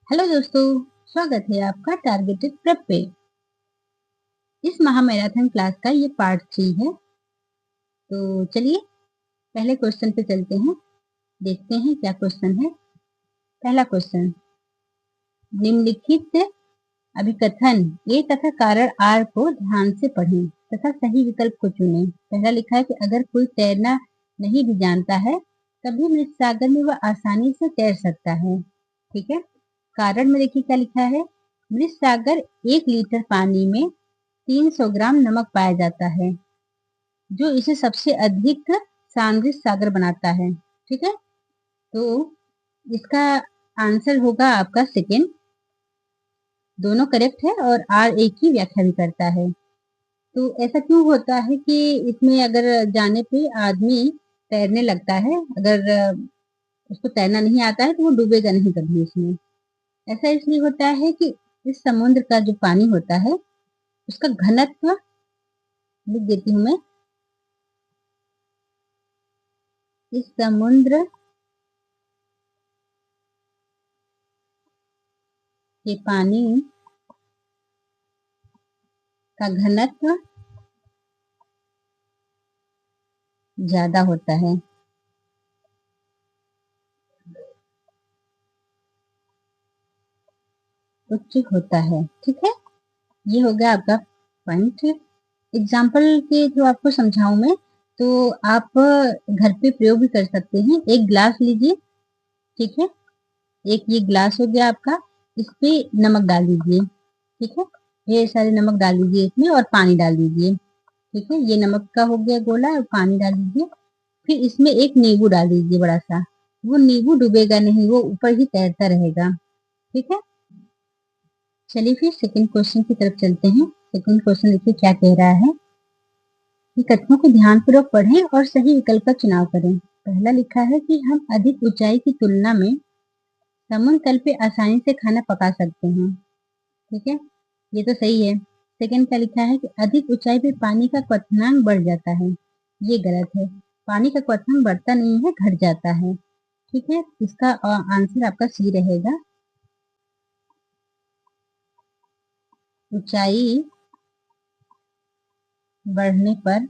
Hello दोस्तों, स्वागत है आपका टारगेटेड प्रेप पे। इस महा मैराथन क्लास का ये पार्ट 3 है। तो चलिए पहले क्वेश्चन पे चलते हैं, देखते हैं क्या क्वेश्चन है। पहला क्वेश्चन, निम्नलिखित अभिकथन ए तथा कारण आर को ध्यान से पढ़ें तथा सही विकल्प को चुनें। पहला लिखा है कि अगर कोई तैरना नहीं भी जानता है तभी मृत सागर में वह आसानी से तैर सकता है। ठीक है। कारण में देखिए क्या लिखा है, मृत सागर 1 लीटर पानी में 300 ग्राम नमक पाया जाता है जो इसे सबसे अधिक सांद्रित सागर बनाता है। ठीक है। तो इसका आंसर होगा आपका सेकेंड। दोनों करेक्ट है और आर एक की व्याख्या भी करता है। तो ऐसा क्यों होता है कि इसमें अगर जाने पे आदमी तैरने लगता है, अगर उसको तैरना नहीं आता है तो वो डूबेगा नहीं कभी इसमें। ऐसा इसलिए होता है कि इस समुद्र का जो पानी होता है उसका घनत्व, लिख देती हूँ मैं, इस समुद्र के पानी का घनत्व ज्यादा होता है। उच्च होता है। ठीक है। ये हो गया आपका पॉइंट। एग्जाम्पल के थ्रू आपको समझाऊं मैं, तो आप घर पे प्रयोग भी कर सकते हैं। एक ग्लास लीजिए। ठीक है। एक ये ग्लास हो गया आपका, इस पे नमक डाल दीजिए। ठीक है। ढेर सारे नमक डाल दीजिए इसमें और पानी डाल दीजिए। ठीक है। ये नमक का हो गया गोला और पानी डाल दीजिए। फिर इसमें एक नींबू डाल दीजिए बड़ा सा। वो नींबू डूबेगा नहीं, वो ऊपर ही तैरता रहेगा। ठीक है। चलिए फिर सेकंड क्वेश्चन की तरफ चलते हैं। सेकंड क्वेश्चन देखिए क्या कह रहा है कि कथनों को ध्यानपूर्वक पढ़ें और सही विकल्प का चुनाव करें। पहला लिखा है कि हम अधिक ऊंचाई की तुलना में समुद्र तल पे आसानी से खाना पका सकते हैं। ठीक है। ये तो सही है। सेकंड क्या लिखा है कि अधिक ऊंचाई पे पानी का क्वथनांक बढ़ जाता है। ये गलत है। पानी का क्वथनांक बढ़ता नहीं है, घट जाता है। ठीक है। इसका आंसर आपका सी रहेगा। ऊंचाई बढ़ने पर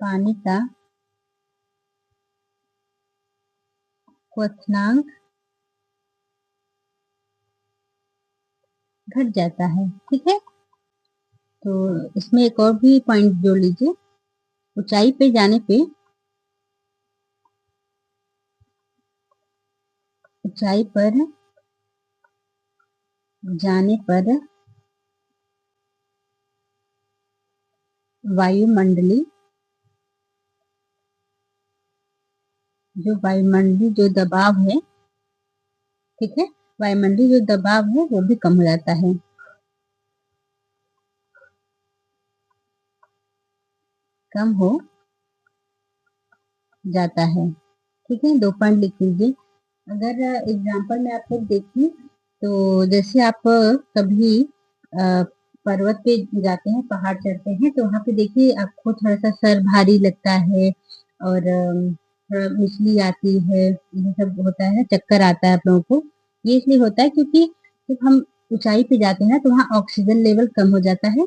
पानी का क्वथनांक घट जाता है। ठीक है। तो इसमें एक और भी पॉइंट जोड़ लीजिए। ऊंचाई पे जाने पे, ऊंचाई पर जाने पर वायुमंडली, जो वायुमंडली जो दबाव है, ठीक है, वायुमंडलीय जो दबाव है वो भी कम हो जाता है। कम हो जाता है। ठीक है। 2 पॉइंट लिख लीजिए। अगर एग्जाम्पल में आप लोग देखिए, तो जैसे आप कभी पर्वत पे जाते हैं, पहाड़ चढ़ते हैं, तो वहां पे देखिए आपको थोड़ा सा सर भारी लगता है और थोड़ा मिचली आती है, ये सब होता है, चक्कर आता है आप लोगों को। ये इसलिए होता है क्योंकि जब हम ऊंचाई पे जाते हैं तो वहाँ ऑक्सीजन लेवल कम हो जाता है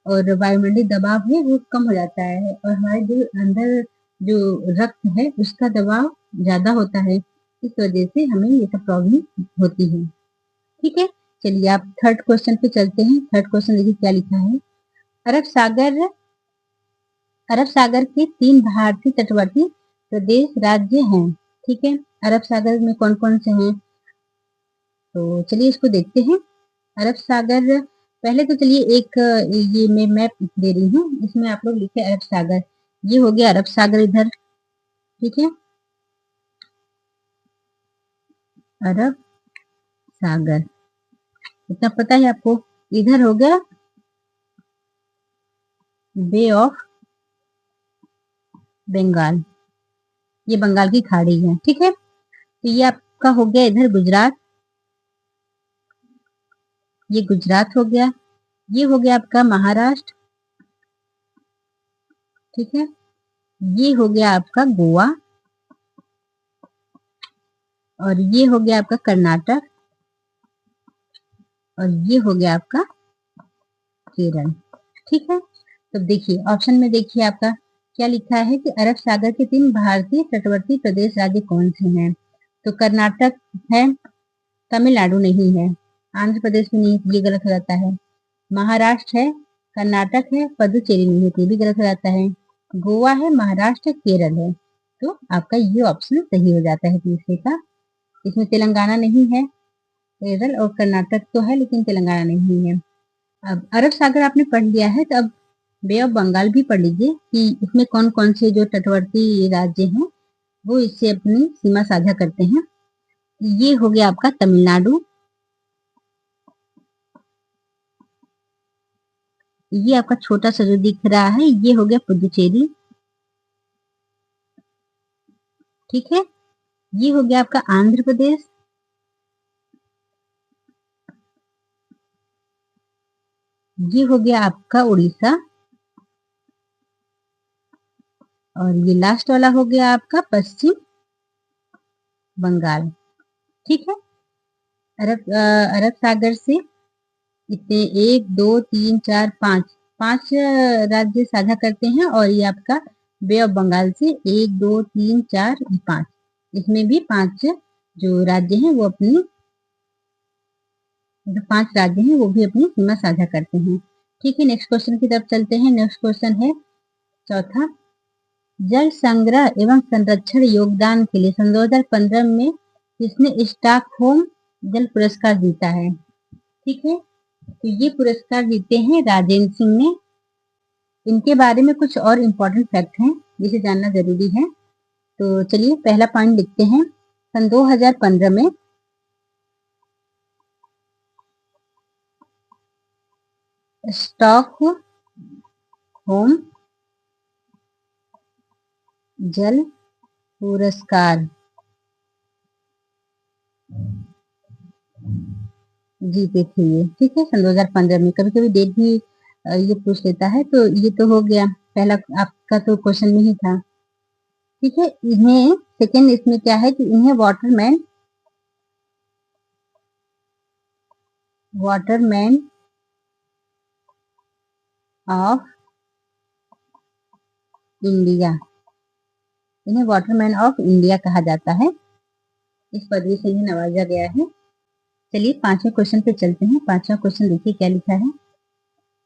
और वायुमंडलीय दबाव है वो कम हो जाता है और हमारे जो अंदर जो रक्त है उसका दबाव ज्यादा होता है। इस वजह से हमें ये सब प्रॉब्लम होती है। ठीक है। चलिए आप थर्ड क्वेश्चन पे चलते हैं। थर्ड क्वेश्चन देखिए क्या लिखा है। अरब सागर, अरब सागर के 3 भारतीय तटवर्ती प्रदेश राज्य हैं। ठीक है। अरब सागर में कौन कौन से हैं, तो चलिए इसको देखते हैं। अरब सागर, पहले तो चलिए एक ये मैं मैप दे रही हूँ, इसमें आप लोग लिखे अरब सागर। ये हो गया अरब सागर इधर। ठीक है। अरब सागर, इतना पता है आपको। इधर हो गया बे ऑफ बंगाल, ये बंगाल की खाड़ी है। ठीक है। तो ये आपका हो गया इधर गुजरात, ये गुजरात हो गया। ये हो गया आपका महाराष्ट्र। ठीक है। ये हो गया आपका गोवा। और ये हो गया आपका कर्नाटक, और ये हो गया आपका केरल। ठीक है, तो देखिए ऑप्शन में देखिए आपका क्या लिखा है कि अरब सागर के 3 भारतीय तटवर्ती प्रदेश राज्य कौन से हैं। तो कर्नाटक है, तमिलनाडु नहीं है, आंध्र प्रदेश में नहीं है, ये गलत हो जाता है। महाराष्ट्र है, कर्नाटक है, पुदुचेरी नहीं है, ये भी गलत हो जाता है। गोवा है, महाराष्ट्र, केरल है, तो आपका ये ऑप्शन सही हो जाता है तीसरे का। इसमें तेलंगाना नहीं है, केरल और कर्नाटक तो है लेकिन तेलंगाना नहीं है। अब अरब सागर आपने पढ़ लिया है, तो अब बे ऑफ बंगाल भी पढ़ लीजिए कि इसमें कौन कौन से जो तटवर्ती राज्य हैं वो इससे अपनी सीमा साझा करते हैं। ये हो गया आपका तमिलनाडु, ये आपका छोटा सा जो दिख रहा है ये हो गया पुदुचेरी। ठीक है, ये हो गया आपका आंध्र प्रदेश, ये हो गया आपका उड़ीसा, और ये लास्ट वाला हो गया आपका पश्चिम बंगाल। ठीक है, अरब सागर से इतने 1 2 3 4 5 5 राज्य साझा करते हैं, और ये आपका बे ऑफ बंगाल से 1 2 3 4 5, इसमें भी 5 जो राज्य हैं वो अपनी, जो 5 राज्य हैं वो भी अपनी सीमा साझा करते हैं। ठीक है, नेक्स्ट क्वेश्चन की तरफ चलते हैं। नेक्स्ट क्वेश्चन है चौथा, जल संग्रह एवं संरक्षण योगदान के लिए सन 2015 में किसने स्टॉकहोम जल पुरस्कार जीता है। ठीक है, तो ये पुरस्कार जीते हैं राजेंद्र सिंह ने। इनके बारे में कुछ और इम्पोर्टेंट फैक्ट हैं जिसे जानना जरूरी है। तो चलिए पहला पॉइंट लिखते हैं। सन 2015 में स्टॉकहोम जल पुरस्कार जीते थे ये। ठीक है, सन 2015 में। कभी कभी डेट भी ये पूछ लेता है, तो ये तो हो गया पहला आपका, तो क्वेश्चन में ही था। ठीक है, इन्हें सेकेंड इसमें क्या है कि इन्हें वाटरमैन ऑफ इंडिया, इन्हें वाटरमैन ऑफ इंडिया कहा जाता है। इस पदवी से इन्हें नवाजा गया है। चलिए पांचवें क्वेश्चन पे चलते हैं। पांचवा क्वेश्चन देखिए क्या लिखा है।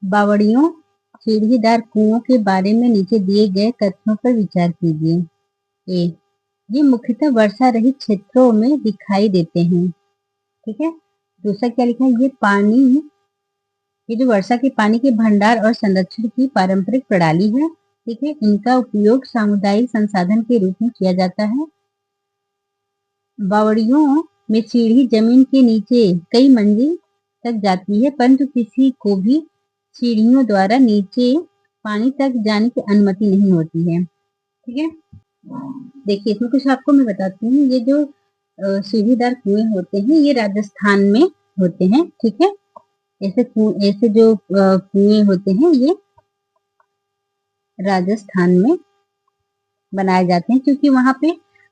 बावड़ियों सीढ़ीदार कुओं के बारे में नीचे दिए गए तथ्यों पर विचार कीजिए। ए, ये मुख्यतः वर्षा रहित क्षेत्रों में दिखाई देते हैं। ठीक है, दूसरा क्या लिखा है, ये जो वर्षा के पानी के भंडार और संरक्षण की पारंपरिक प्रणाली है। ठीक है, इनका उपयोग सामुदायिक संसाधन के रूप में किया जाता है। बावड़ियों में सीढ़ी जमीन के नीचे कई मंजिल तक जाती है, परंतु किसी को भी सीढ़ियों द्वारा नीचे पानी तक जाने की अनुमति नहीं होती है। ठीक है, देखिए इसमें कुछ आपको मैं बताती हूँ। ये जो सीढ़ीदार कुएं होते हैं ये राजस्थान में होते हैं। ठीक है, ऐसे जो कुएं होते हैं ये राजस्थान में बनाए जाते हैं, क्योंकि वहां पे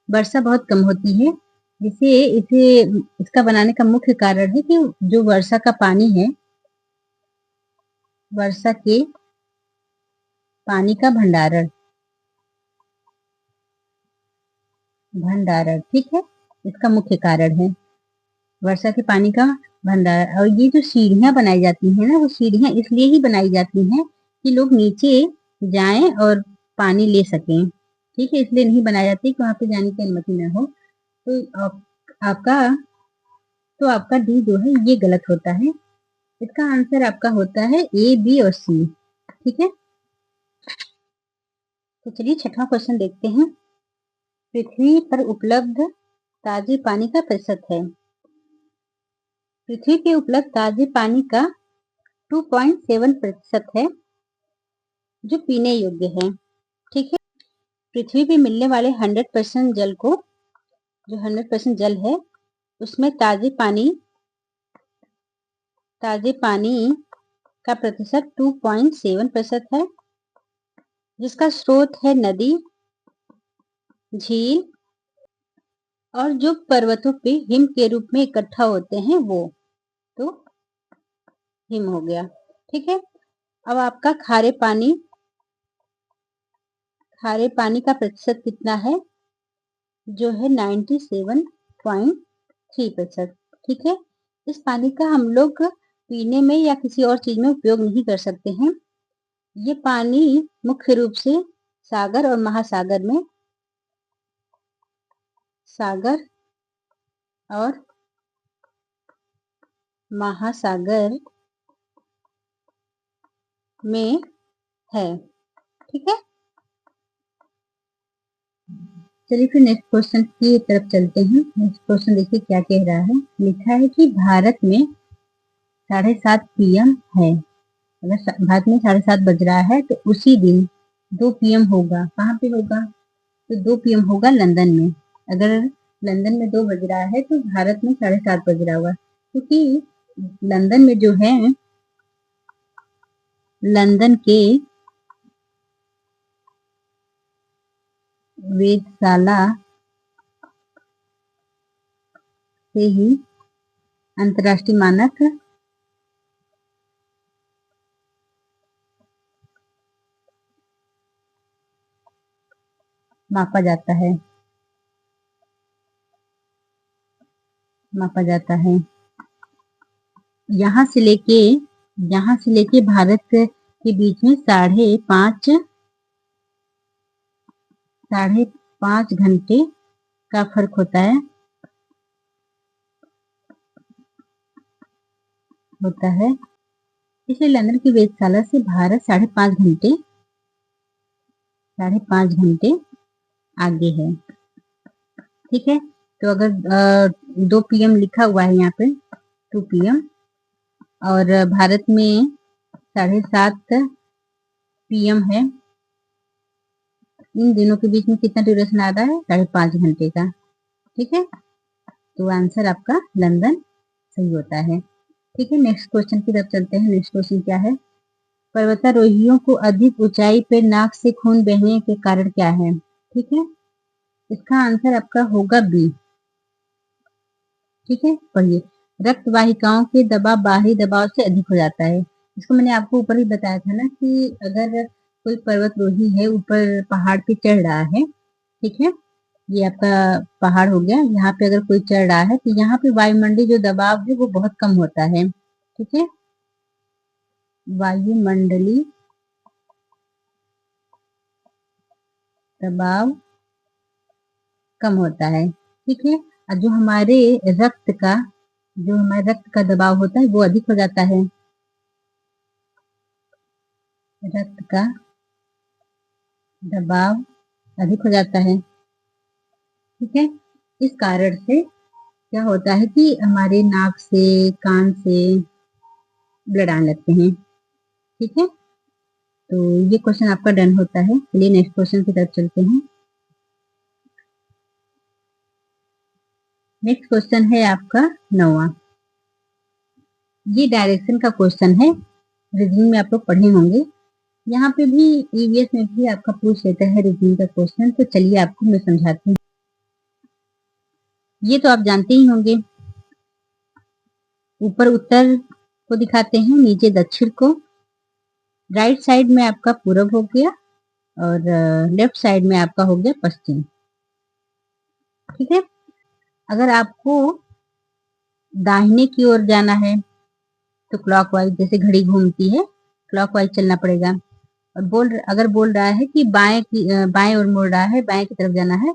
वर्षा बहुत कम होती है। जिसे इसे इसका बनाने का मुख्य कारण है कि जो वर्षा का पानी है, वर्षा के पानी का भंडारण। ठीक है, इसका मुख्य कारण है वर्षा के पानी का भंडारण। और ये जो सीढ़ियां बनाई जाती हैं ना, वो सीढ़ियां इसलिए ही बनाई जाती हैं कि लोग नीचे जाएं और पानी ले सकें। ठीक है, इसलिए नहीं बनाई जाती कि वहां पे जाने की अनुमति न हो। तो आपका तो आपका डी जो है ये गलत होता है। इसका आंसर आपका होता है ए, बी और सी। ठीक है, तो चलिए छठवां क्वेश्चन देखते हैं। पृथ्वी पर उपलब्ध ताजे पानी का प्रतिशत है। पृथ्वी पे उपलब्ध ताजे पानी का 2.7% है जो पीने योग्य है। ठीक है, पृथ्वी पे मिलने वाले 100% जल को, जो 100% जल है उसमें ताजे पानी का प्रतिशत 2.7% है, जिसका स्रोत है नदी, झील और जो पर्वतों पे हिम के रूप में इकट्ठा होते हैं वो, तो हिम हो गया। ठीक है, अब आपका खारे पानी का प्रतिशत कितना है, जो है 97.3%। ठीक है, इस पानी का हम लोग पीने में या किसी और चीज में उपयोग नहीं कर सकते हैं। ये पानी मुख्य रूप से सागर और महासागर में है। ठीक है, चलिए फिर नेक्स्ट क्वेश्चन की तरफ चलते हैं। नेक्स्ट क्वेश्चन देखिए क्या कह रहा है। लिखा है कि भारत में 7:30 PM है। अगर भारत में 7:30 बज रहा है तो उसी दिन 2 PM होगा। कहाँ पे होगा, तो 2 PM होगा लंदन में। अगर लंदन में 2 बज रहा है तो भारत में 7:30 बज रहा होगा, क्योंकि लंदन में जो है, लंदन के वेधशाला से ही अंतर्राष्ट्रीय मानक मापा जाता है। यहाँ से लेके भारत के बीच में साढ़े पाँच घंटे का फर्क होता है। इसलिए लंदन की वेधशाला से भारत 5.5 घंटे आगे है। ठीक है, तो अगर 2 PM लिखा हुआ है यहाँ पे, 2 PM, और भारत में 7:30 PM है, इन दिनों के बीच में कितना ड्यूरेशन आ रहा है, 5.5 घंटे का। ठीक है, तो आंसर आपका लंदन सही होता है। ठीक है, नेक्स्ट क्वेश्चन की तरफ चलते हैं। नेक्स्ट क्वेश्चन क्या है, पर्वतारोहियों को अधिक ऊंचाई पे नाक से खून बहने के कारण क्या है। ठीक है, इसका आंसर आपका होगा बी। ठीक है, पढ़िए। रक्त वाहिकाओं के दबाव बाहरी दबाव से अधिक हो जाता है। इसको मैंने आपको ऊपर ही बताया था ना कि अगर कोई पर्वतरोही है, ऊपर पहाड़ पे चढ़ रहा है, ठीक है, ये आपका पहाड़ हो गया, यहाँ पे अगर कोई चढ़ रहा है तो यहाँ पे वायुमंडलीय जो दबाव है वो बहुत कम होता है। ठीक है, वायुमंडलीय दबाव कम होता है। ठीक है, और जो हमारे रक्त का दबाव होता है वो अधिक हो जाता है। रक्त का दबाव अधिक हो जाता है। ठीक है, इस कारण से क्या होता है कि हमारे नाक से, कान से ब्लड आने लगते हैं। ठीक है, तो ये क्वेश्चन आपका डन होता है। चलिए नेक्स्ट क्वेश्चन की तरफ चलते हैं। नेक्स्ट क्वेश्चन है आपका 9वां। ये डायरेक्शन का क्वेश्चन है, रीजनिंग में आप लोग पढ़े होंगे। यहाँ पे भी ईवीएस में भी आपका पूछ लेता है रीजनिंग का क्वेश्चन। तो चलिए आपको मैं समझाती हूँ। ये तो आप जानते ही होंगे, ऊपर उत्तर को दिखाते हैं, नीचे दक्षिण को। राइट साइड में आपका पूरब हो गया और लेफ्ट साइड में आपका हो गया पश्चिम। ठीक है, अगर आपको दाहिने की ओर जाना है तो क्लॉकवाइज, जैसे घड़ी घूमती है, क्लॉकवाइज चलना पड़ेगा। और अगर बोल रहा है कि बाएं ओर मुड़ रहा है, बाएं की तरफ जाना है,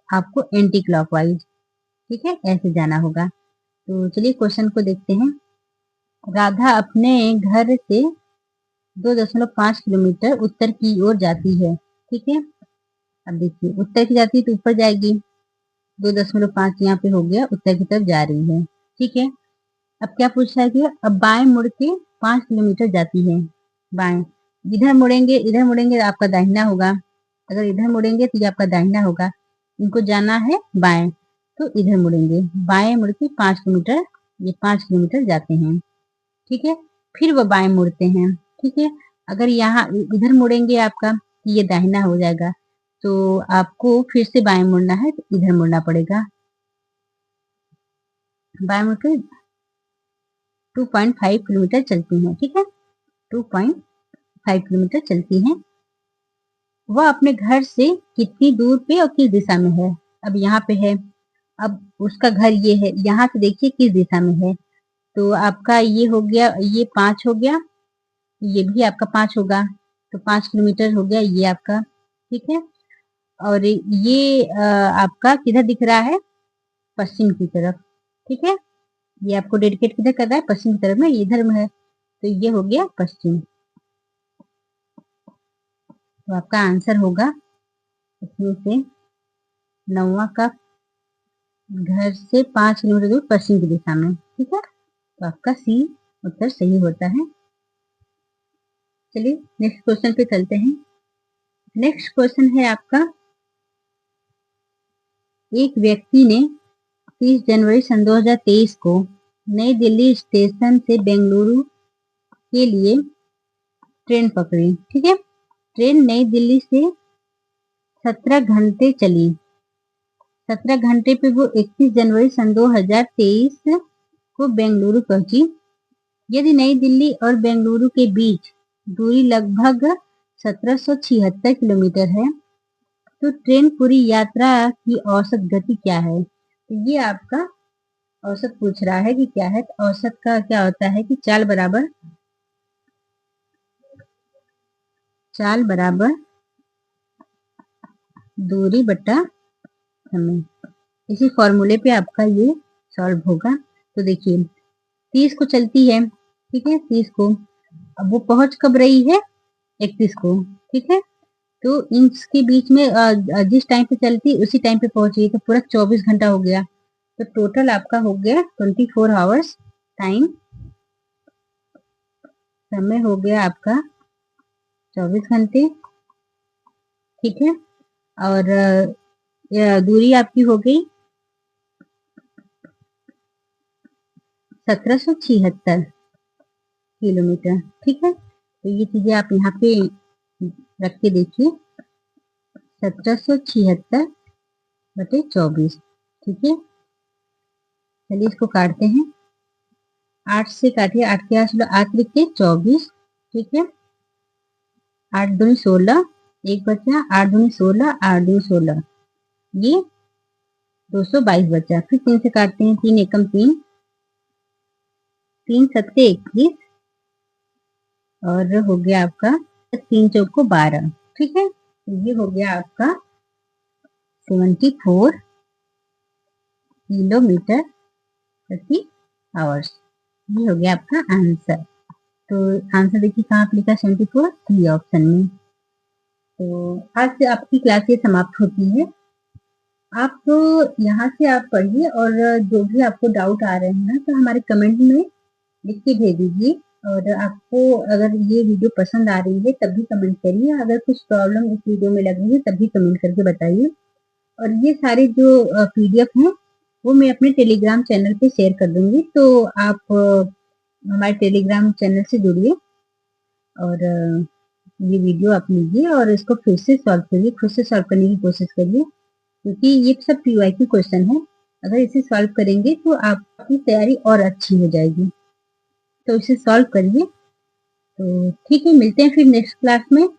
आपको एंटी क्लॉकवाइज, ठीक है, ऐसे जाना होगा। तो चलिए क्वेश्चन को देखते हैं। राधा अपने घर से 2.5 किलोमीटर उत्तर की ओर जाती है। ठीक है, अब देखिए उत्तर की जाती है तो ऊपर जाएगी, 2.5 यहाँ पे हो गया, उत्तर की तरफ जा रही है। ठीक है, अब क्या पूछ रहा है कि अब बाएं मुड़ के 5 किलोमीटर जाती है। बाएं, इधर मुड़ेंगे तो आपका दाहिना होगा, अगर इधर मुड़ेंगे तो ये आपका दाहिना होगा। इनको जाना है बाएं, तो इधर मुड़ेंगे, बाएं मुड़ के 5 किलोमीटर, ये 5 किलोमीटर जाते हैं। ठीक है, फिर वो बाएं मुड़ते हैं। ठीक है, अगर यहाँ इधर मुड़ेंगे आपका ये दाहिना हो जाएगा, तो आपको फिर से बाएं मुड़ना है तो इधर मुड़ना पड़ेगा। बायोमोटर 2.5 किलोमीटर चलती हैं, ठीक है, 2.5 किलोमीटर चलती हैं। वह अपने घर से कितनी दूर पे और किस दिशा में है? अब यहाँ पे है, अब उसका घर ये है, यहाँ से देखिए किस दिशा में है। तो आपका ये हो गया, ये 5 हो गया, ये भी आपका 5 होगा, तो 5 किलोमीटर हो गया ये आपका, ठीक है। और ये आपका किधर दिख रहा है? पश्चिम की तरफ, ठीक है। ये आपको डेडिकेट किधर कर रहा है? पश्चिम की तरफ में, इधर में है, तो ये हो गया पश्चिम। तो आपका आंसर होगा इसमें से 9वां का घर से 5 किलोमीटर दूर पश्चिम की दिशा में, ठीक है। तो आपका सी उत्तर सही होता है। चलिए नेक्स्ट क्वेश्चन पे चलते हैं। नेक्स्ट क्वेश्चन है आपका, एक व्यक्ति ने 30 जनवरी सन 2023 को नई दिल्ली स्टेशन से बेंगलुरु के लिए ट्रेन पकड़ी, ठीक है। ट्रेन नई दिल्ली से 17 घंटे चली। 17 घंटे पे वो 31 जनवरी सन 2023 को बेंगलुरु पहुंची। यदि नई दिल्ली और बेंगलुरु के बीच दूरी लगभग 1776 किलोमीटर है, तो ट्रेन पूरी यात्रा की औसत गति क्या है? तो ये आपका औसत पूछ रहा है कि क्या है। तो औसत का क्या होता है कि चाल बराबर दूरी बटा समय। इसी फॉर्मूले पे आपका ये सॉल्व होगा। तो देखिए 30 को चलती है, ठीक है, 30 को, अब वो पहुंच कब रही है? 31 को, ठीक है। तो इनके बीच में जिस टाइम पे चलती उसी टाइम पे पहुंची, तो पूरा 24 घंटा हो गया। तो टोटल आपका हो गया 24 आवर्स टाइम, समय हो गया आपका 24 घंटे, ठीक है। और दूरी आपकी हो गई 1776 किलोमीटर, ठीक है। तो ये चीजें आप यहाँ पे रख के देखिए, 1776/24, ठीक है। चलिए इसको काटते हैं, 8 से काटिए, 8 के 8 लिख के 24, ठीक है। 8 दूनी 16, एक बचा, 8 दूनी 16, 8 दूनी 16, ये 222 बचा। फिर 3 से काटते हैं, 3 एकम 3, 3 सत्ते 21, और हो गया आपका 3 चौको 12, ठीक है। तो ये हो गया आपका 74 किलोमीटर प्रति आवर्स। ये हो गया आपका आंसर। तो आंसर देखिए कहाँ पे लिखा, 74, सी ऑप्शन में। तो आज से आपकी क्लास ये समाप्त होती है। आप यहाँ से आप पढ़िए, और जो भी आपको डाउट आ रहे हैं तो हमारे कमेंट में लिख के भेज दीजिए। और आपको अगर ये वीडियो पसंद आ रही है तब भी कमेंट करिए, अगर कुछ प्रॉब्लम इस वीडियो में लग रही है तब भी कमेंट करके बताइए। और ये सारे जो पीडीएफ हैं वो मैं अपने टेलीग्राम चैनल पे शेयर कर दूंगी, तो आप हमारे टेलीग्राम चैनल से जुड़िए, और ये वीडियो आप लीजिए और इसको फिर से सॉल्व करिए, खुद से सॉल्व करने की कोशिश करिए, क्योंकि ये सब पीवाईक्यू क्वेश्चन है। अगर इसे सॉल्व करेंगे तो आपकी तैयारी और अच्छी हो जाएगी। तो इसे सॉल्व करिए। तो ठीक है, मिलते हैं फिर नेक्स्ट क्लास में।